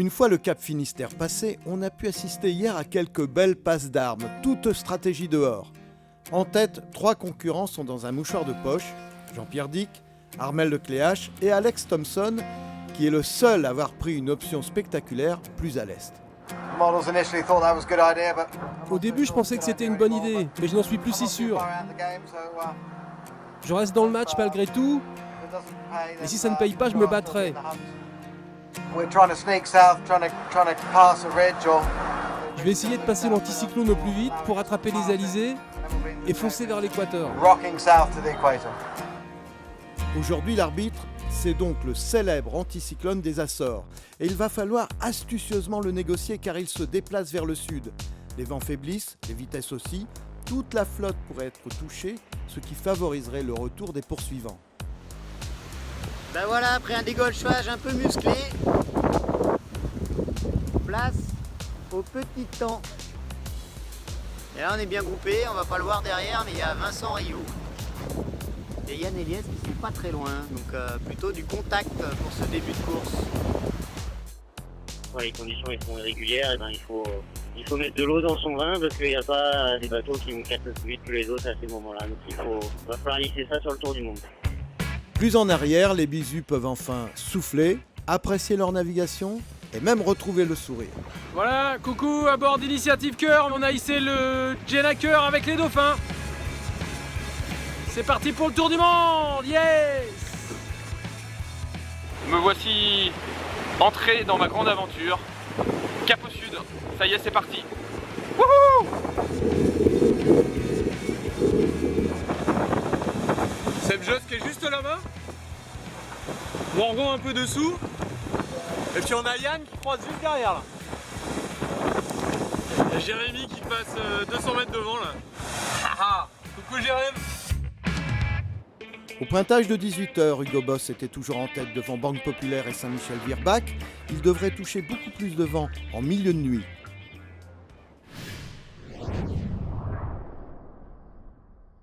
Une fois le cap Finistère passé, on a pu assister hier à quelques belles passes d'armes, toute stratégie dehors. En tête, 3 concurrents sont dans un mouchoir de poche, Jean-Pierre Dick, Armel Lecléache et Alex Thompson, qui est le seul à avoir pris une option spectaculaire plus à l'est. Au début, je pensais que c'était une bonne idée, mais je n'en suis plus si sûr. Je reste dans le match malgré tout, et si ça ne paye pas, je me battrai. Je vais essayer de passer l'anticyclone au plus vite pour attraper les alizés et foncer vers l'équateur. Aujourd'hui, l'arbitre, c'est donc le célèbre anticyclone des Açores. Et il va falloir astucieusement le négocier car il se déplace vers le sud. Les vents faiblissent, les vitesses aussi. Toute la flotte pourrait être touchée, ce qui favoriserait le retour des poursuivants. Ben voilà, après un dégauchage un peu musclé, place au petit temps. Et là on est bien groupé, on va pas le voir derrière, mais il y a Vincent Rio et Yann Eliès qui sont pas très loin, donc plutôt du contact pour ce début de course. Ouais, les conditions elles sont irrégulières, et ben, il faut mettre de l'eau dans son vin parce qu'il n'y a pas des bateaux qui vont casser plus vite que les autres à ces moments-là. Donc il va falloir lisser ça sur le tour du monde. Plus en arrière, les bisous peuvent enfin souffler, apprécier leur navigation et même retrouver le sourire. Voilà, coucou, à bord d'Initiative Cœur, on a hissé le Jenna Cœur avec les dauphins. C'est parti pour le tour du monde, yes! Me voici entré dans ma grande aventure. Cap au sud, ça y est, c'est parti. Wouhou! Seb Joss qui est juste là-bas. Morgon un peu dessous. Et puis on a Yann qui croise juste derrière là. Il y a Jérémy qui passe 200 mètres devant là. Haha. Coucou Jérémy. Au pointage de 18h, Hugo Boss était toujours en tête devant Banque Populaire et Saint-Michel-Virbach. Il devrait toucher beaucoup plus de vent en milieu de nuit.